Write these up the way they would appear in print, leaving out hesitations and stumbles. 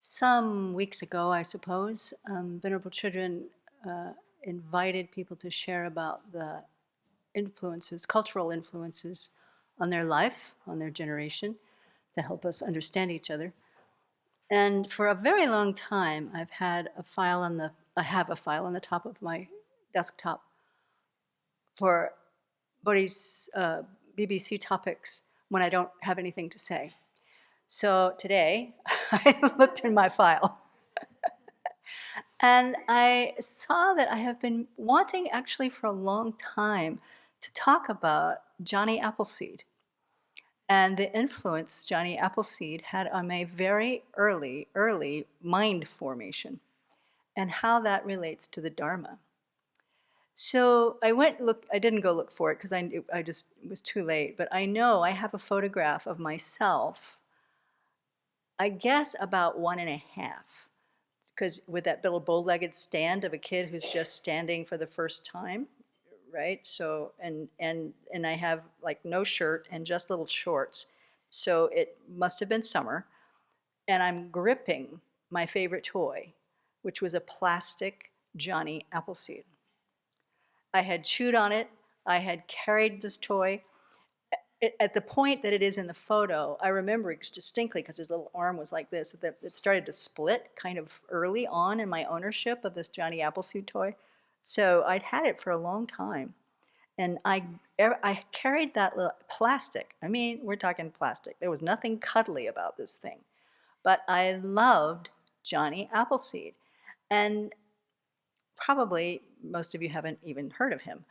Some weeks ago, I suppose, Venerable Children invited people to share about the influences, cultural influences on their life, on their generation, to help us understand each other. And for a very long time, I have a file on the top of my desktop for Bodhi's BBC topics when I don't have anything to say. So today, I looked in my file and I saw that I have been wanting actually for a long time to talk about Johnny Appleseed and the influence Johnny Appleseed had on my very early mind formation and how that relates to the Dharma. So I didn't go look for it because I just, it was too late, but I know I have a photograph of myself, I guess about 1.5, because with that little bow-legged stand of a kid who's just standing for the first time, right? So, and I have like no shirt and just little shorts. So it must have been summer. And I'm gripping my favorite toy, which was a plastic Johnny Appleseed. I had chewed on it. I had carried this toy. At the point that it is in the photo, I remember distinctly because his little arm was like this, that it started to split kind of early on in my ownership of this Johnny Appleseed toy. So I'd had it for a long time. And I carried that little plastic. I mean, we're talking plastic. There was nothing cuddly about this thing. But I loved Johnny Appleseed. And probably most of you haven't even heard of him.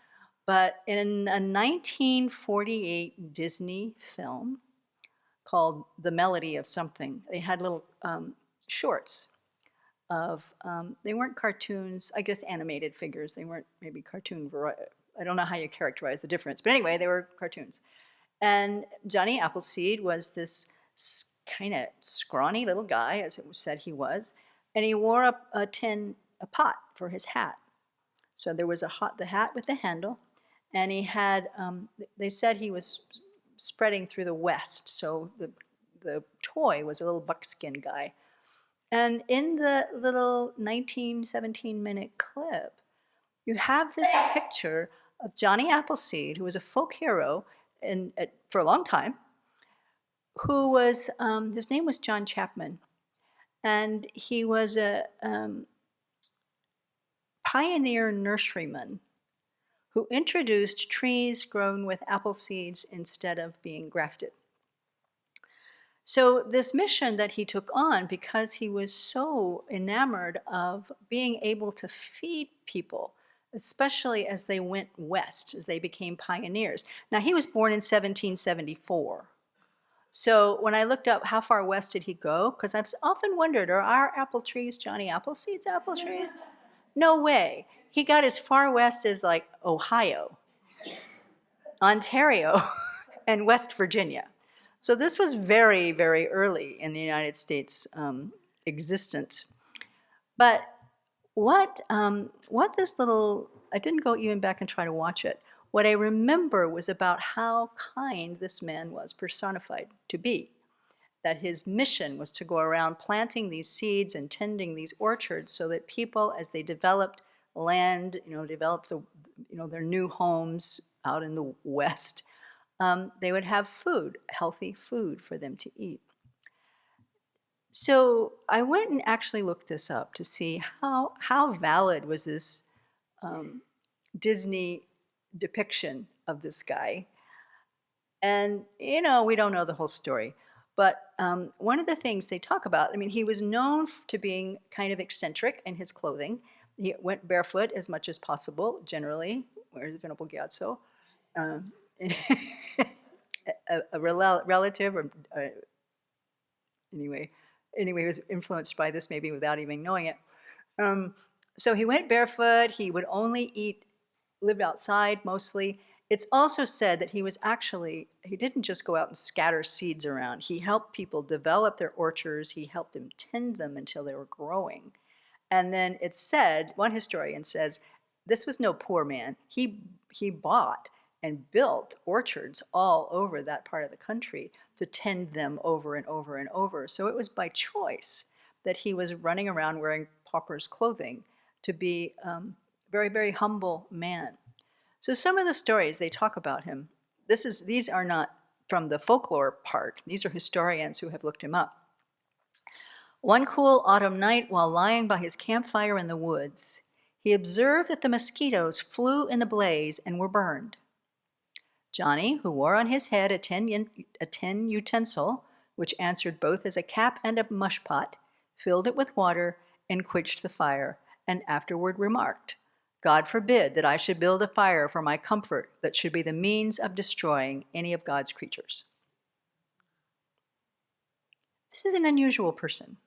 But in a 1948 Disney film called The Melody of Something, they had little shorts of, they weren't cartoons, I guess animated figures. They weren't maybe cartoon, I don't know how you characterize the difference. But anyway, they were cartoons. And Johnny Appleseed was this kind of scrawny little guy, as it was said he was. And he wore a pot for his hat. So there was the hat with the handle, and he had, they said he was spreading through the West, so the toy was a little buckskin guy. And in the little 17-minute clip, you have this picture of Johnny Appleseed, who was a folk hero for a long time, who was, his name was John Chapman, and he was a pioneer nurseryman who introduced trees grown with apple seeds instead of being grafted. So this mission that he took on, because he was so enamored of being able to feed people, especially as they went west, as they became pioneers. Now, he was born in 1774. So when I looked up how far west did he go, because I've often wondered, are our apple trees Johnny Appleseed's apple tree? No way. He got as far west as like Ohio, Ontario, and West Virginia. So this was very, very early in the United States existence. But what this little, I didn't go even back and try to watch it. What I remember was about how kind this man was personified to be. That his mission was to go around planting these seeds and tending these orchards so that people, as they developed land, developed their new homes out in the West, they would have food, healthy food for them to eat. So I went and actually looked this up to see how valid was this Disney depiction of this guy. And, we don't know the whole story. But one of the things they talk about, I mean, he was known to being kind of eccentric in his clothing. He went barefoot as much as possible, generally, where's Venerable Gyatso? A relative, or anyway, he was influenced by this maybe without even knowing it. So he went barefoot. He would only lived outside mostly. It's also said that he didn't just go out and scatter seeds around. He helped people develop their orchards. He helped them tend them until they were growing. And then it's said, one historian says, this was no poor man. He bought and built orchards all over that part of the country to tend them over and over and over. So it was by choice. that he was running around wearing pauper's clothing to be very, very humble man. So some of the stories they talk about him, these are not from the folklore part. These are historians who have looked him up. One cool autumn night, while lying by his campfire in the woods, he observed that the mosquitoes flew in the blaze and were burned. Johnny, who wore on his head a tin utensil, which answered both as a cap and a mushpot, filled it with water and quenched the fire, and afterward remarked, "God forbid that I should build a fire for my comfort that should be the means of destroying any of God's creatures." This is an unusual person.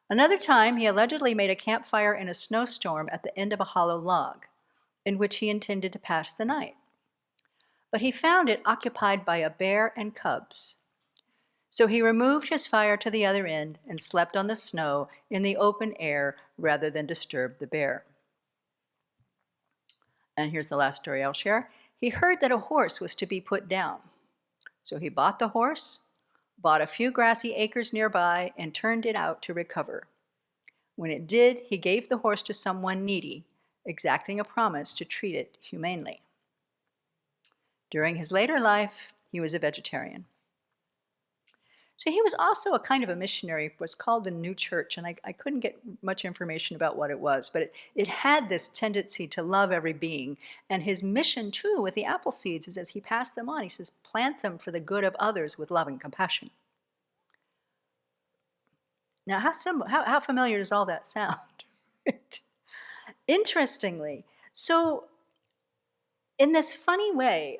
Another time, he allegedly made a campfire in a snowstorm at the end of a hollow log, in which he intended to pass the night. But he found it occupied by a bear and cubs. So he removed his fire to the other end and slept on the snow in the open air rather than disturb the bear. And here's the last story I'll share. He heard that a horse was to be put down. So he bought the horse, bought a few grassy acres nearby, and turned it out to recover. When it did, he gave the horse to someone needy, exacting a promise to treat it humanely. During his later life, he was a vegetarian. So he was also a kind of a missionary. It was called the New Church, and I couldn't get much information about what it was, but it had this tendency to love every being. And his mission, too, with the apple seeds is as he passed them on, he says, plant them for the good of others with love and compassion. Now, how familiar does all that sound? Interestingly, so in this funny way,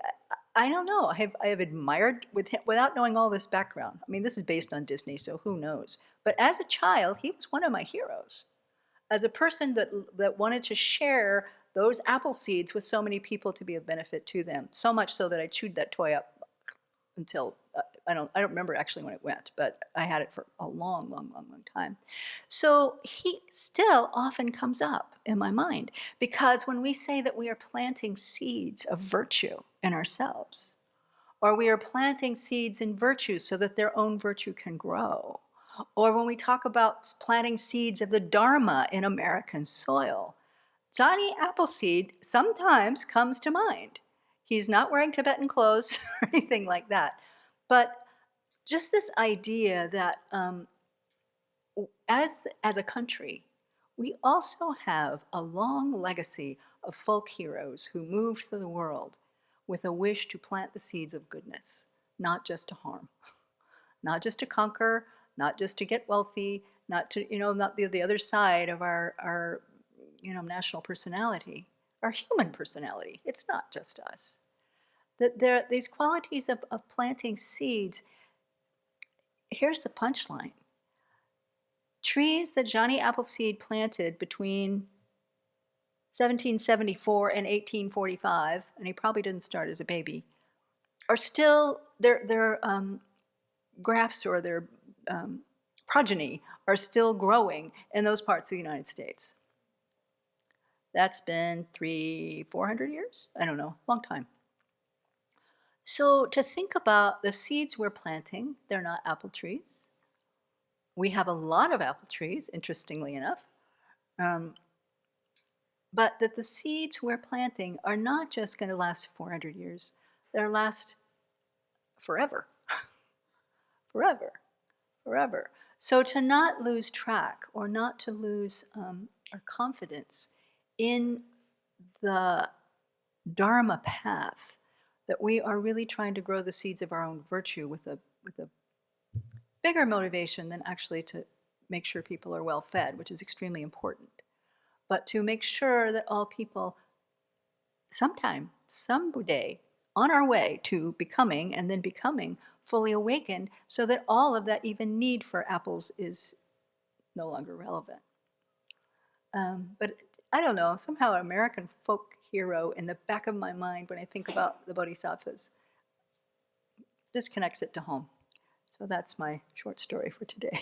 I don't know. I have admired with him without knowing all this background. I mean, this is based on Disney, so who knows? But as a child, he was one of my heroes. As a person that wanted to share those apple seeds with so many people to be of benefit to them, so much so that I chewed that toy up until I don't remember actually when it went, but I had it for a long, long, long, long time. So he still often comes up in my mind, because when we say that we are planting seeds of virtue in ourselves, or we are planting seeds in virtue so that their own virtue can grow, or when we talk about planting seeds of the Dharma in American soil, Johnny Appleseed sometimes comes to mind. He's not wearing Tibetan clothes or anything like that. But just this idea that as a country, we also have a long legacy of folk heroes who moved through the world with a wish to plant the seeds of goodness, not just to harm, not just to conquer, not just to get wealthy, not to, not the other side of our national personality, our human personality. It's not just us. That there these qualities of planting seeds. Here's the punchline. Trees that Johnny Appleseed planted between 1774 and 1845, and he probably didn't start as a baby, are still, their grafts or their progeny are still growing in those parts of the United States. That's been 400 years? I don't know, long time. So to think about the seeds we're planting, they're not apple trees. We have a lot of apple trees, interestingly enough, but that the seeds we're planting are not just going to last 400 years, they'll last forever, forever, forever. So to not lose track or not to lose our confidence in the Dharma path, that we are really trying to grow the seeds of our own virtue with a bigger motivation than actually to make sure people are well fed, which is extremely important, but to make sure that all people sometime, someday, on our way to becoming and then becoming fully awakened, so that all of that even need for apples is no longer relevant. But I don't know, somehow an American folk hero in the back of my mind when I think about the Bodhisattvas just connects it to home. So that's my short story for today.